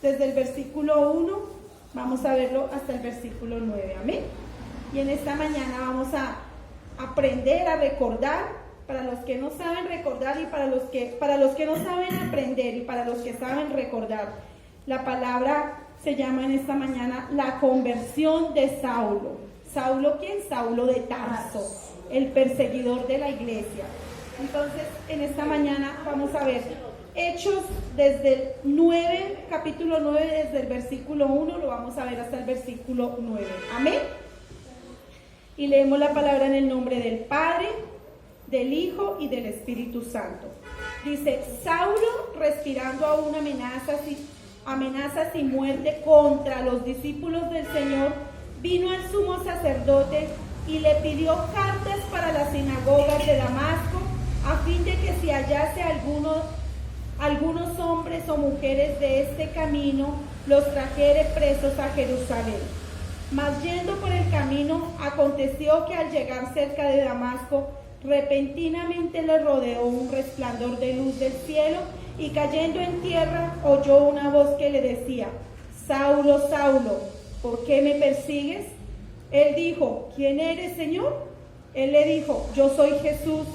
desde el versículo 1, vamos a verlo hasta el versículo 9, amén. Y en esta mañana vamos a aprender a recordar, para los que no saben recordar y para los que no saben aprender y para los que saben recordar. La palabra se llama en esta mañana la conversión de Saulo. ¿Saulo quién? Saulo de Tarso, el perseguidor de la iglesia. Entonces, en esta mañana vamos a ver Hechos desde el 9, capítulo 9, desde el versículo 1, lo vamos a ver hasta el versículo 9. Amén. Y leemos la palabra en el nombre del Padre, del Hijo y del Espíritu Santo. Dice: Saulo, respirando aún amenazas y muerte contra los discípulos del Señor, vino al sumo sacerdote y le pidió cartas para las sinagogas de Damasco, a fin de que si hallase algunos hombres o mujeres de este camino, los trajere presos a Jerusalén. Mas yendo por el camino, aconteció que al llegar cerca de Damasco, repentinamente le rodeó un resplandor de luz del cielo, y cayendo en tierra, oyó una voz que le decía: Saulo, Saulo, ¿por qué me persigues? Él dijo: ¿quién eres, Señor? Él le dijo: yo soy Jesús,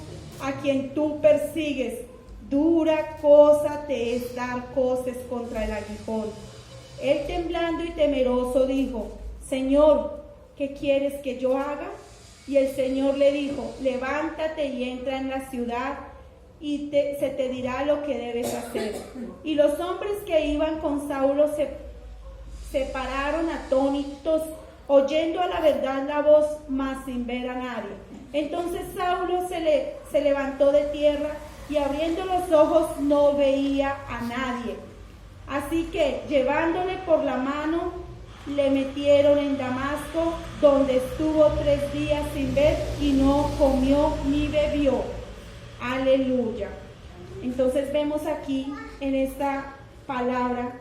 a quien tú persigues. Dura cosa te es dar coces contra el aguijón. Él, temblando y temeroso, dijo: Señor, ¿qué quieres que yo haga? Y el Señor le dijo: levántate y entra en la ciudad, y se te dirá lo que debes hacer. Y los hombres que iban con Saulo se pararon atónitos, oyendo a la verdad la voz, mas sin ver a nadie. Entonces Saulo se levantó de tierra, y abriendo los ojos no veía a nadie. Así que, llevándole por la mano, le metieron en Damasco, donde estuvo 3 días sin ver, y no comió ni bebió. Aleluya. Entonces vemos aquí en esta palabra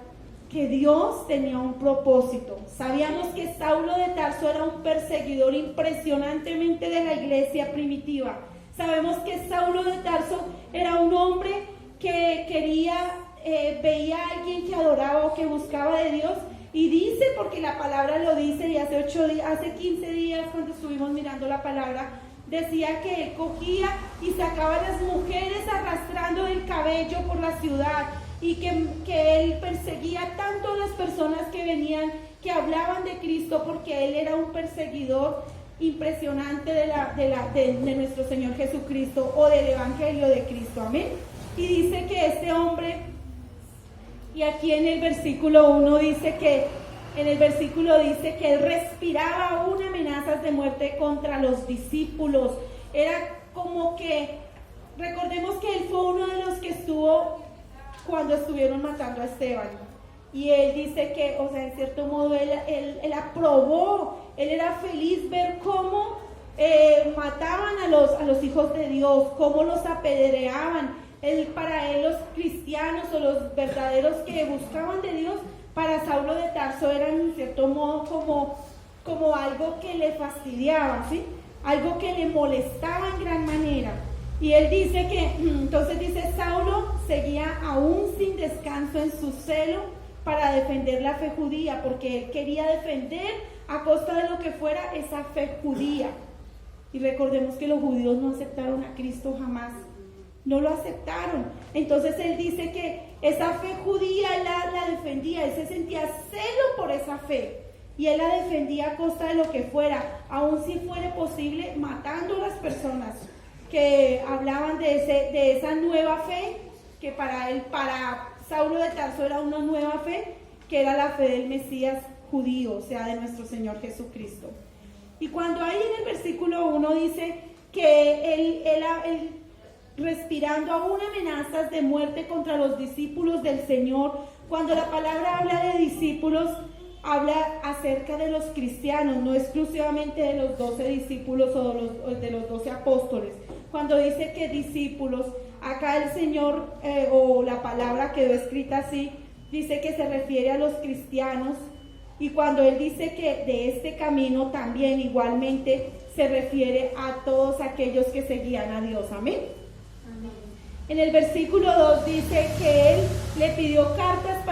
que Dios tenía un propósito. Sabíamos que Saulo de Tarso era un perseguidor impresionantemente de la iglesia primitiva. Sabemos que Saulo de Tarso era un hombre que veía a alguien que adoraba o que buscaba de Dios, y dice, porque la palabra lo dice, y hace 15 días cuando estuvimos mirando la palabra, decía que él cogía y sacaba a las mujeres arrastrando del cabello por la ciudad, y que él perseguía tanto a las personas que venían, que hablaban de Cristo, porque él era un perseguidor impresionante de nuestro Señor Jesucristo, o del Evangelio de Cristo. Amén. Y dice que este hombre, y aquí en el versículo 1 dice que él respiraba aún amenazas de muerte contra los discípulos. Era como que, recordemos que él fue uno de los que estuvo cuando estuvieron matando a Esteban. Y él dice que, o sea, en cierto modo, él aprobó, él era feliz ver cómo mataban a los hijos de Dios, cómo los apedreaban. Para él, los cristianos o los verdaderos que buscaban de Dios, para Saulo de Tarso eran en cierto modo como algo que le fastidiaba, ¿sí? Algo que le molestaba en gran manera. Y él dice entonces dice, Saulo seguía aún sin descanso en su celo para defender la fe judía, porque él quería defender a costa de lo que fuera esa fe judía. Y recordemos que los judíos no aceptaron a Cristo jamás, no lo aceptaron. Entonces él dice que esa fe judía la defendía, él se sentía celo por esa fe, y él la defendía a costa de lo que fuera, aun si fuera posible matando a las personas que hablaban de esa nueva fe, que para Saulo de Tarso era una nueva fe, que era la fe del Mesías judío, o sea, de nuestro Señor Jesucristo. Y cuando ahí en el versículo 1 dice que él respirando aún amenazas de muerte contra los discípulos del Señor, cuando la palabra habla de discípulos, habla acerca de los cristianos, no exclusivamente de los 12 discípulos o de los 12 apóstoles. Cuando dice que discípulos, acá el Señor o la palabra quedó escrita así, dice que se refiere a los cristianos, y cuando Él dice que de este camino también igualmente se refiere a todos aquellos que seguían a Dios. Amén. En el versículo 2 dice que él le pidió cartas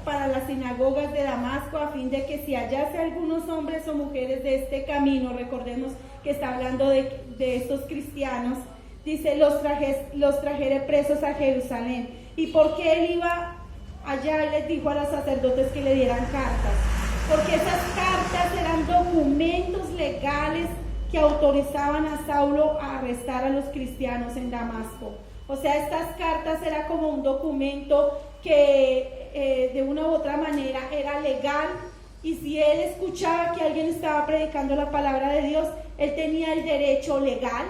para las sinagogas sinagogas de Damasco, a fin de que si hallase algunos hombres o mujeres de este camino, recordemos que está hablando de estos cristianos, dice, los trajere presos a Jerusalén. ¿Y por qué él iba allá y les dijo a los sacerdotes que le dieran cartas? Porque esas cartas eran documentos legales que autorizaban a Saulo a arrestar a los cristianos en Damasco. O sea, estas cartas era como un documento que de una u otra manera era legal, y si él escuchaba que alguien estaba predicando la palabra de Dios, él tenía el derecho legal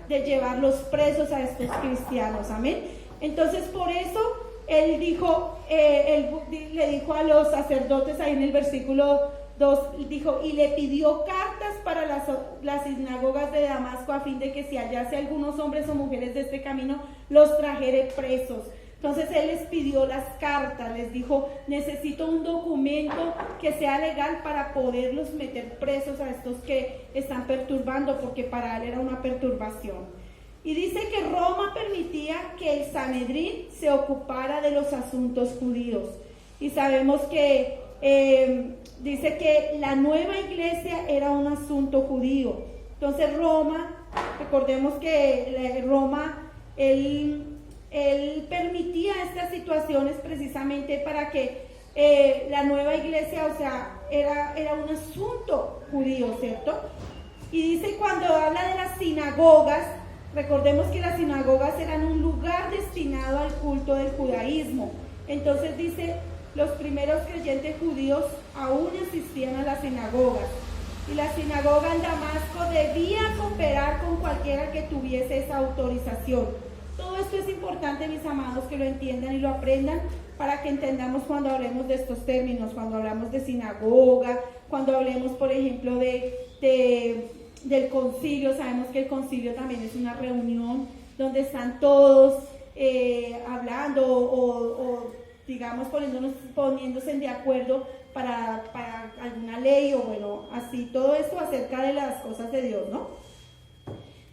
de llevarlos presos a estos cristianos. Amén. Entonces, por eso él dijo, le dijo a los sacerdotes ahí en el versículo 2, dijo, y le pidió cartas para las sinagogas de Damasco, a fin de que si hallase algunos hombres o mujeres de este camino, los trajere presos. Entonces él les pidió las cartas, les dijo, necesito un documento que sea legal para poderlos meter presos a estos que están perturbando, porque para él era una perturbación. Y dice que Roma permitía que el Sanedrín se ocupara de los asuntos judíos. Y sabemos que dice que la nueva iglesia era un asunto judío. Entonces Roma, recordemos que Roma, él permitía estas situaciones precisamente para que la nueva iglesia, o sea, era un asunto judío, ¿cierto? Y dice, cuando habla de las sinagogas, recordemos que las sinagogas eran un lugar destinado al culto del judaísmo. Entonces dice, los primeros creyentes judíos aún asistían a las sinagogas. Y la sinagoga en Damasco debía cooperar con cualquiera que tuviese esa autorización. Todo esto es importante, mis amados, que lo entiendan y lo aprendan, para que entendamos cuando hablemos de estos términos, cuando hablamos de sinagoga, cuando hablemos, por ejemplo, del concilio. Sabemos que el concilio también es una reunión donde están todos hablando o digamos poniéndose de acuerdo para alguna ley, o bueno, así, todo esto acerca de las cosas de Dios, ¿no?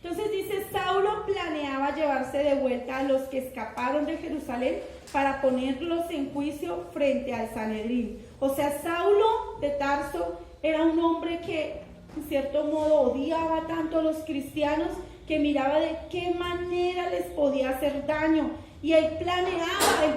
Entonces dice, Saulo planeaba llevarse de vuelta a los que escaparon de Jerusalén para ponerlos en juicio frente al Sanedrín. O sea, Saulo de Tarso era un hombre que en cierto modo odiaba tanto a los cristianos, que miraba de qué manera les podía hacer daño, y él planeaba, él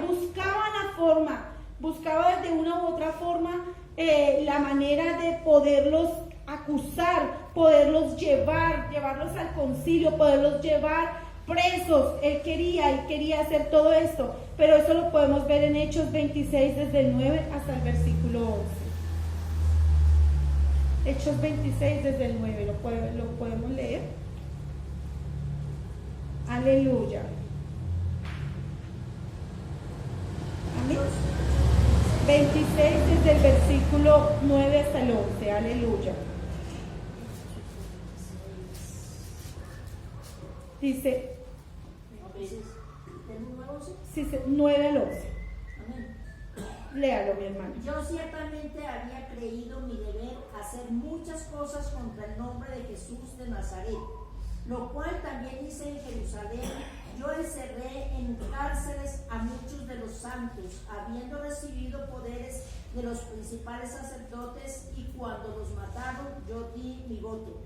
buscaba de una u otra forma la manera de poderlos acusar, poderlos llevarlos al concilio, poderlos llevar presos. Él quería hacer todo esto, pero eso lo podemos ver en Hechos 26 desde el 9 hasta el versículo 11. Hechos 26 desde el 9, lo podemos leer. Aleluya. Amén. 26 desde el versículo 9 hasta el 11, aleluya. Dice, sí, 9 al 11. Amén. Léalo, mi hermano. Yo ciertamente había creído mi deber hacer muchas cosas contra el nombre de Jesús de Nazaret, lo cual también hice en Jerusalén. Yo encerré en cárceles a muchos de los santos, habiendo recibido poderes de los principales sacerdotes, y cuando los mataron, yo di mi voto.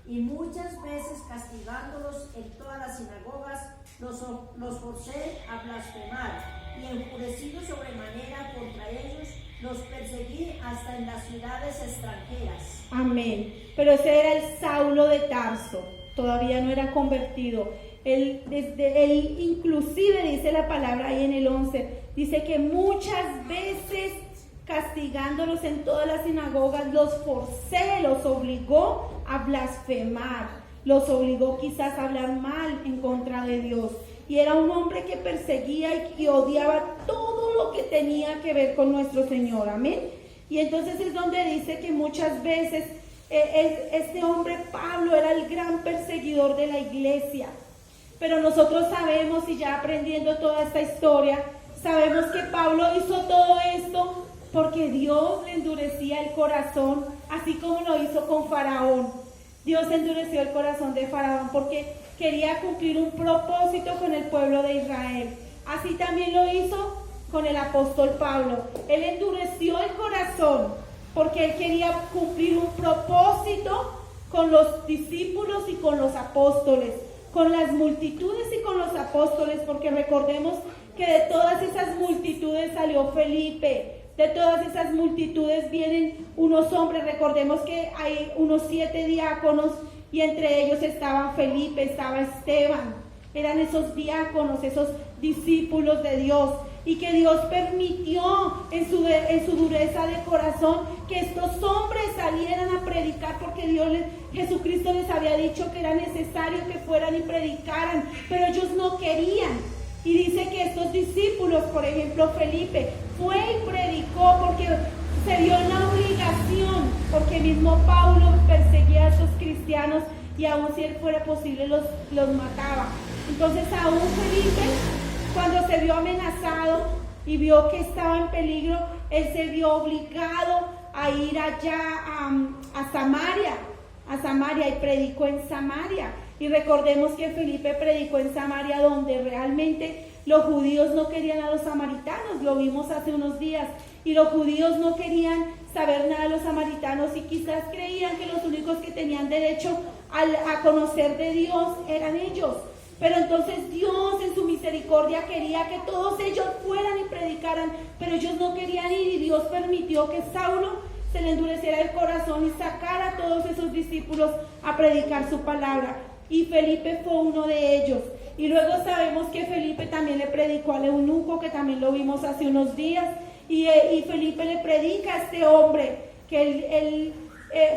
Y muchas veces, castigándolos en todas las sinagogas, los forcé a blasfemar, y enfurecido sobremanera contra ellos, los perseguí hasta en las ciudades extranjeras. Amén. Pero ese era el Saulo de Tarso, todavía no era convertido. Él inclusive dice la palabra ahí en el 11, dice que muchas veces, castigándolos en todas las sinagogas, los forcé, los obligó a blasfemar, los obligó quizás a hablar mal en contra de Dios. Y era un hombre que perseguía y odiaba todo lo que tenía que ver con nuestro Señor. Amén. Y entonces es donde dice que muchas veces este hombre Pablo era el gran perseguidor de la iglesia. Pero nosotros sabemos, y ya aprendiendo toda esta historia, sabemos que Pablo hizo todo esto porque Dios le endurecía el corazón, así como lo hizo con Faraón. Dios endureció el corazón de Faraón porque quería cumplir un propósito con el pueblo de Israel. Así también lo hizo con el apóstol Pablo. Él endureció el corazón porque él quería cumplir un propósito con los discípulos y con los apóstoles, con las multitudes y con los apóstoles, porque recordemos que de todas esas multitudes salió Felipe, de todas esas multitudes vienen unos hombres. Recordemos que hay unos 7 diáconos y entre ellos estaba Felipe, estaba Esteban, eran esos diáconos, esos discípulos de Dios, y que Dios permitió en su dureza de corazón que estos hombres salieran a predicar, porque Jesucristo les había dicho que era necesario que fueran y predicaran, pero ellos no querían. Y dice que estos discípulos, por ejemplo Felipe, fue y predicó porque se vio en la obligación, porque mismo Pablo perseguía a esos cristianos y aún si él fuera posible los mataba. Entonces aún Felipe, cuando se vio amenazado y vio que estaba en peligro, él se vio obligado a ir allá a Samaria y predicó en Samaria. Y recordemos que Felipe predicó en Samaria, donde realmente los judíos no querían a los samaritanos, lo vimos hace unos días, y los judíos no querían saber nada de los samaritanos y quizás creían que los únicos que tenían derecho a conocer de Dios eran ellos. Pero entonces Dios en su misericordia quería que todos ellos fueran y predicaran, pero ellos no querían ir, y Dios permitió que Saulo se le endureciera el corazón y sacara a todos esos discípulos a predicar su palabra. Y Felipe fue uno de ellos. Y luego sabemos que Felipe también le predicó al eunuco, que también lo vimos hace unos días, y Felipe le predica a este hombre, que él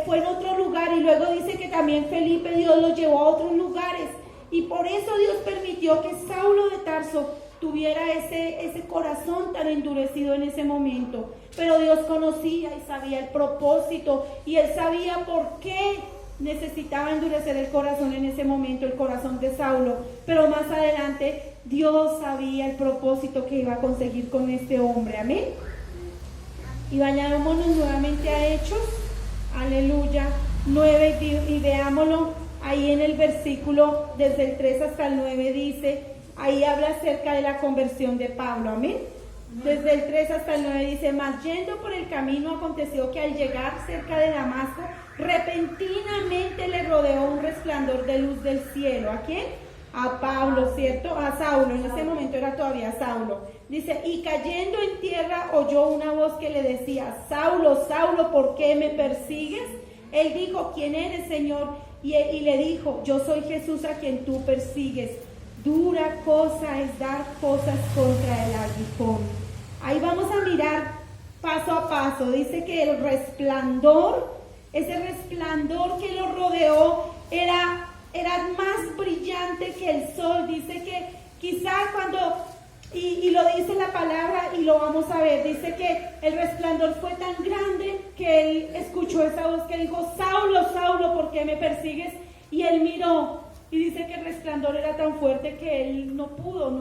fue en otro lugar, y luego dice que también Felipe, Dios lo llevó a otros lugares. Y por eso Dios permitió que Saulo de Tarso tuviera ese corazón tan endurecido en ese momento. Pero Dios conocía y sabía el propósito, y él sabía por qué necesitaba endurecer el corazón en ese momento, el corazón de Saulo. Pero más adelante Dios sabía el propósito que iba a conseguir con este hombre. Amén. Y vayámonos nuevamente a Hechos, aleluya, 9, y veámoslo. Ahí en el versículo, desde el 3 hasta el 9 dice, ahí habla acerca de la conversión de Pablo, amén. Desde el 3 hasta el 9 dice, mas yendo por el camino aconteció que al llegar cerca de Damasco, repentinamente le rodeó un resplandor de luz del cielo. ¿A quién? A Pablo, ¿cierto? A Saulo, en ese momento era todavía Saulo. Dice, y cayendo en tierra oyó una voz que le decía, Saulo, Saulo, ¿por qué me persigues? Él dijo, ¿quién eres, Señor? Y le dijo, yo soy Jesús a quien tú persigues. Dura cosa es dar cosas contra el aguijón. Ahí vamos a mirar paso a paso. Dice que el resplandor, ese resplandor que lo rodeó era más brillante que el sol. Dice que quizás cuando, y lo dice la palabra y lo vamos a ver, dice que el resplandor fue tan grande que él escuchó esa voz que dijo, Saulo, Saulo, ¿por qué me persigues? Y él miró y dice que el resplandor era tan fuerte que él no pudo,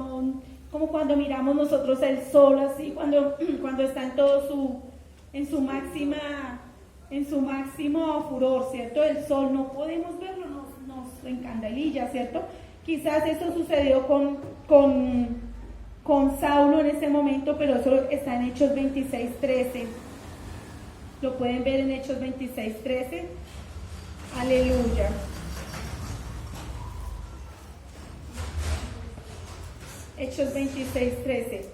como cuando miramos nosotros el sol así, cuando está en su máximo furor, ¿cierto? El sol no podemos verlo, nos encandelilla, ¿cierto? Quizás eso sucedió con Saulo en ese momento, pero eso está en Hechos 26:13. Lo pueden ver en Hechos 26:13. Aleluya. Hechos 26:13.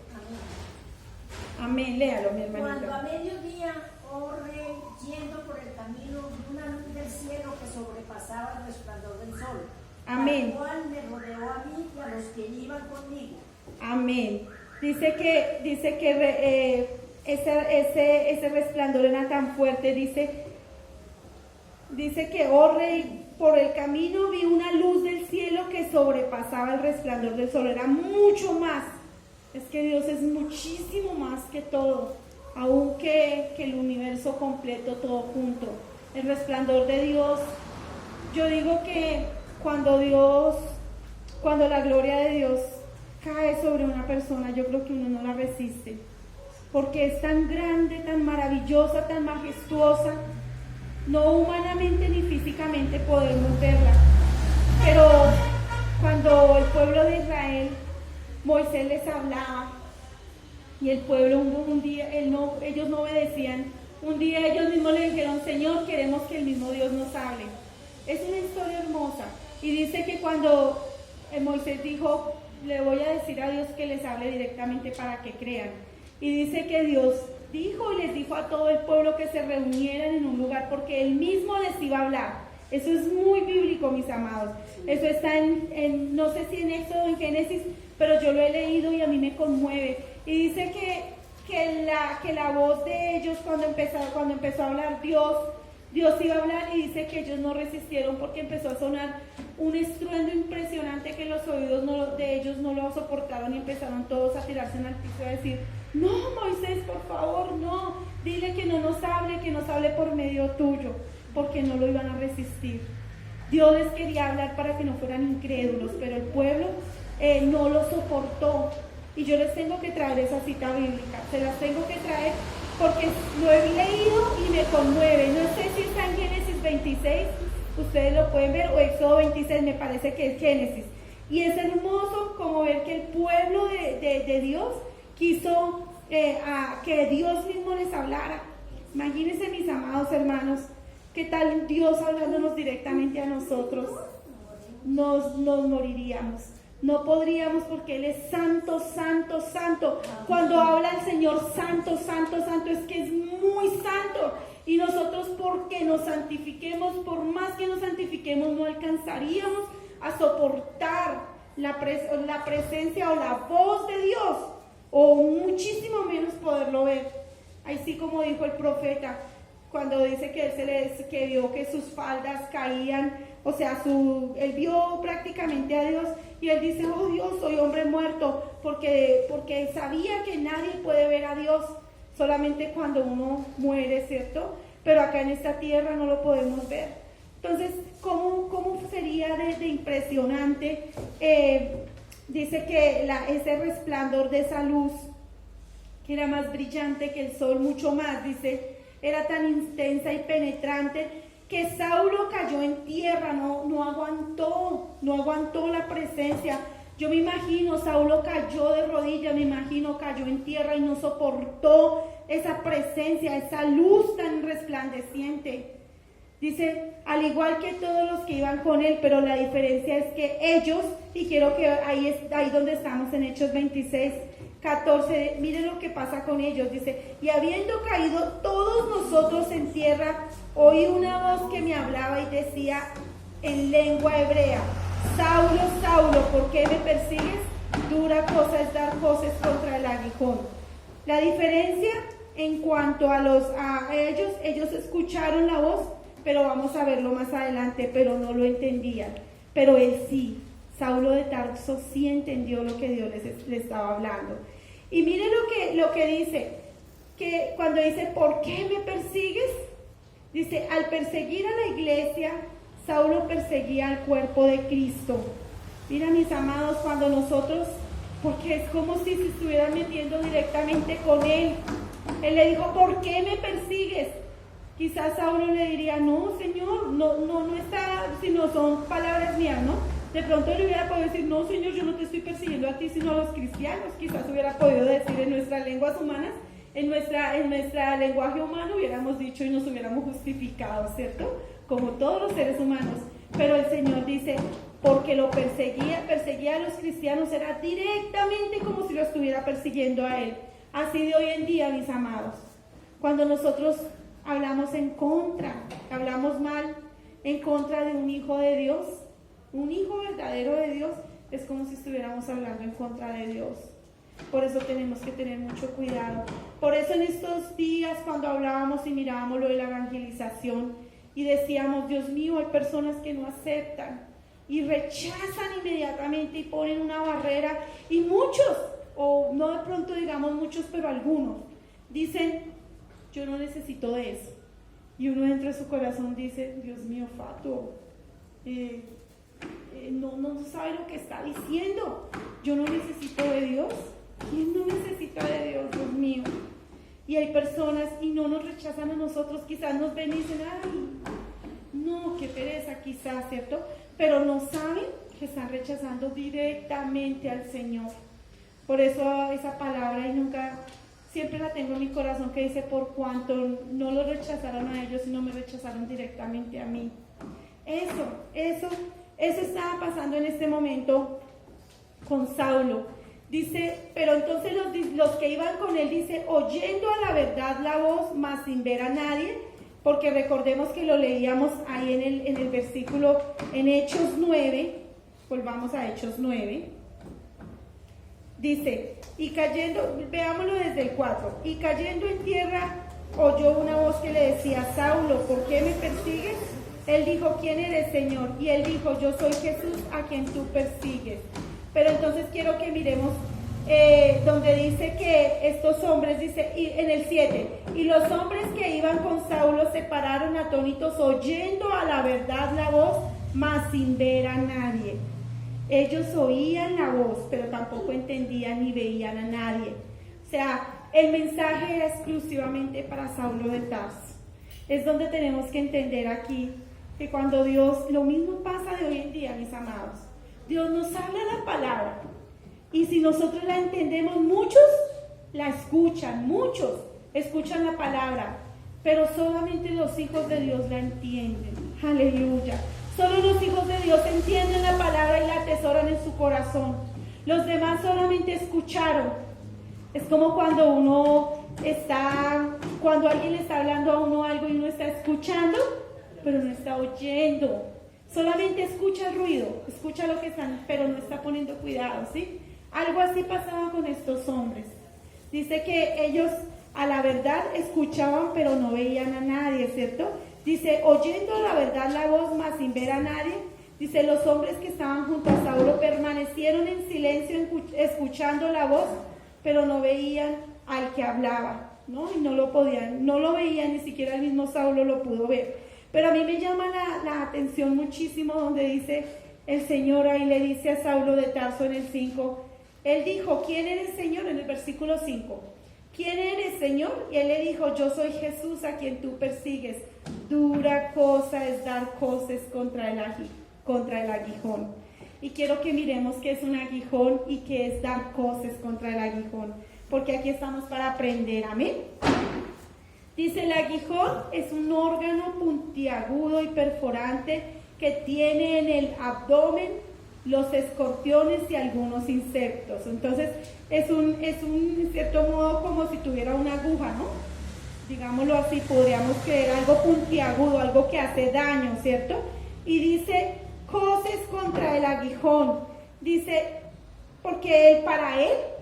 Amén. Léalo, mi hermanita. Cuando a mediodía, oh rey, yendo por el camino, vi una luz del cielo que sobrepasaba el resplandor del sol. Amén. La cual me rodeó a mí y a los que iban conmigo. Amén. Dice que ese resplandor era tan fuerte. Dice que, oh rey, por el camino vi una luz del cielo que sobrepasaba el resplandor del sol. Era mucho más. Es que Dios es muchísimo más que todo, aún que el universo completo, todo junto. El resplandor de Dios. Yo digo que cuando la gloria de Dios cae sobre una persona, yo creo que uno no la resiste, porque es tan grande, tan maravillosa, tan majestuosa. No humanamente ni físicamente podemos verla, pero cuando el pueblo de Israel, Moisés les hablaba Y el pueblo un día, ellos no obedecían. Un día ellos mismos le dijeron, Señor, queremos que el mismo Dios nos hable. Es una historia hermosa. Y dice que cuando Moisés dijo, le voy a decir a Dios que les hable directamente para que crean. Y dice que Dios dijo y les dijo a todo el pueblo que se reunieran en un lugar porque Él mismo les iba a hablar. Eso es muy bíblico, mis amados. Eso está no sé si en Éxodo o en Génesis, pero yo lo he leído y a mí me conmueve. Y dice que la voz de ellos cuando empezó a hablar Dios iba a hablar, y dice que ellos no resistieron porque empezó a sonar un estruendo impresionante que los oídos de ellos no lo soportaron, y empezaron todos a tirarse en el piso y a decir, no, Moisés, por favor, no, dile que no nos hable, que nos hable por medio tuyo, porque no lo iban a resistir. Dios les quería hablar para que no fueran incrédulos, pero el pueblo no lo soportó. Y yo les tengo que traer esa cita bíblica, se las tengo que traer porque lo he leído y me conmueve. No sé si está en Génesis 26, ustedes lo pueden ver, o Éxodo 26, me parece que es Génesis. Y es hermoso como ver que el pueblo de Dios quiso que Dios mismo les hablara. Imagínense, mis amados hermanos, qué tal Dios hablándonos directamente a nosotros. Nos moriríamos. No podríamos, porque Él es santo, santo, santo. Cuando habla el Señor santo, santo, santo, es que es muy santo. Y nosotros, porque nos santifiquemos, por más que nos santifiquemos, no alcanzaríamos a soportar la presencia o la voz de Dios, o muchísimo menos poderlo ver. Así como dijo el profeta, cuando dice que que vio que sus faldas caían, o sea, él vio prácticamente a Dios, y él dice, oh Dios, soy hombre muerto, porque sabía que nadie puede ver a Dios, solamente cuando uno muere, ¿cierto? Pero acá en esta tierra no lo podemos ver. Entonces, ¿cómo sería de impresionante? Dice que ese resplandor de esa luz, que era más brillante que el sol, mucho más, dice, era tan intensa y penetrante que Saulo cayó en tierra, no aguantó la presencia. Yo me imagino, Saulo cayó de rodillas, cayó en tierra y no soportó esa presencia, esa luz tan resplandeciente. Dice, al igual que todos los que iban con él, pero la diferencia es que ellos, y quiero que ahí donde estamos en Hechos 26, 14, miren lo que pasa con ellos, dice, y habiendo caído todos nosotros en tierra, oí una voz que me hablaba y decía en lengua hebrea, Saulo, Saulo, ¿por qué me persigues? Dura cosa es dar voces contra el aguijón. La diferencia en cuanto a ellos escucharon la voz, pero vamos a verlo más adelante, pero no lo entendían. Pero él sí, Saulo de Tarso sí entendió lo que Dios le estaba hablando. Y miren lo que dice, que cuando dice, ¿por qué me persigues? Dice, al perseguir a la iglesia, Saulo perseguía al cuerpo de Cristo. Mira, mis amados, cuando nosotros, porque es como si se estuvieran metiendo directamente con él. Él le dijo, ¿por qué me persigues? Quizás Saulo le diría, no, Señor, no está, sino son palabras mías, ¿no? De pronto le hubiera podido decir, no, Señor, yo no te estoy persiguiendo a ti, sino a los cristianos. Quizás hubiera podido decir en nuestras lenguas humanas, en nuestra lenguaje humano hubiéramos dicho y nos hubiéramos justificado, ¿cierto? Como todos los seres humanos. Pero el Señor dice, porque lo perseguía a los cristianos, era directamente como si lo estuviera persiguiendo a él. Así de hoy en día, mis amados, cuando nosotros hablamos hablamos mal en contra de un hijo de Dios, un hijo verdadero de Dios, es como si estuviéramos hablando en contra de Dios. Por eso tenemos que tener mucho cuidado. Por eso en estos días, cuando hablábamos y mirábamos lo de la evangelización y decíamos, Dios mío, hay personas que no aceptan y rechazan inmediatamente y ponen una barrera, y muchos, o no de pronto digamos muchos, pero algunos, dicen, yo no necesito de eso. Y uno dentro de su corazón dice, Dios mío, fatuo, no sabe lo que está diciendo. Yo no necesito de Dios. ¿Quién no necesita de Dios, Dios mío? Y hay personas y no nos rechazan a nosotros, quizás nos ven y dicen, ay, no, qué pereza quizás, ¿cierto? Pero no saben que están rechazando directamente al Señor. Por eso esa palabra y nunca, siempre la tengo en mi corazón, que dice: por cuanto no lo rechazaron a ellos, sino me rechazaron directamente a mí. Eso estaba pasando en este momento con Saulo. Dice, pero entonces los que iban con él, dice, oyendo a la verdad la voz, mas sin ver a nadie, porque recordemos que lo leíamos ahí en el versículo, en Hechos 9, volvamos a Hechos 9, dice, y cayendo, veámoslo desde el 4, y cayendo en tierra, oyó una voz que le decía: Saulo, ¿por qué me persigues? Él dijo: ¿quién eres, Señor? Y él dijo: yo soy Jesús a quien tú persigues. Pero entonces quiero que miremos donde dice que estos hombres, dice y en el 7, y los hombres que iban con Saulo se pararon atónitos, oyendo a la verdad la voz, mas sin ver a nadie. Ellos oían la voz, pero tampoco entendían ni veían a nadie. O sea, el mensaje era exclusivamente para Saulo de Tarso. Es donde tenemos que entender aquí que cuando Dios, lo mismo pasa de hoy en día, mis amados. Dios nos habla la palabra y si nosotros la entendemos, muchos la escuchan, muchos escuchan la palabra, pero solamente los hijos de Dios la entienden. Aleluya. Solo los hijos de Dios entienden la palabra y la atesoran en su corazón. Los demás solamente escucharon. Es como cuando cuando alguien le está hablando a uno algo y uno está escuchando, pero no está oyendo. Solamente escucha el ruido, escucha lo que están, pero no está poniendo cuidado, ¿sí? Algo así pasaba con estos hombres. Dice que ellos a la verdad escuchaban, pero no veían a nadie, ¿cierto? Dice, oyendo a la verdad la voz, mas sin ver a nadie. Dice, los hombres que estaban junto a Saulo permanecieron en silencio, escuchando la voz, pero no veían al que hablaba, ¿no? Y no lo veían, ni siquiera el mismo Saulo lo pudo ver. Pero a mí me llama la atención muchísimo donde dice el Señor, ahí le dice a Saulo de Tarso en el 5, él dijo: ¿quién eres, Señor? En el versículo 5, ¿quién eres, Señor? Y él le dijo: yo soy Jesús a quien tú persigues. Dura cosa es dar coces contra el aguijón. Y quiero que miremos qué es un aguijón y qué es dar coces contra el aguijón, porque aquí estamos para aprender, amén. Dice, el aguijón es un órgano puntiagudo y perforante que tiene en el abdomen los escorpiones y algunos insectos. Entonces, es en cierto modo como si tuviera una aguja, ¿no? Digámoslo así, podríamos creer algo puntiagudo, algo que hace daño, ¿cierto? Y dice, coces contra el aguijón. Dice, porque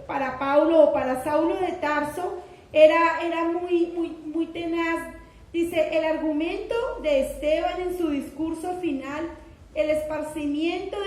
para Pablo o para Saulo de Tarso, era muy tenaz. Dice, el argumento de Esteban en su discurso final, el esparcimiento de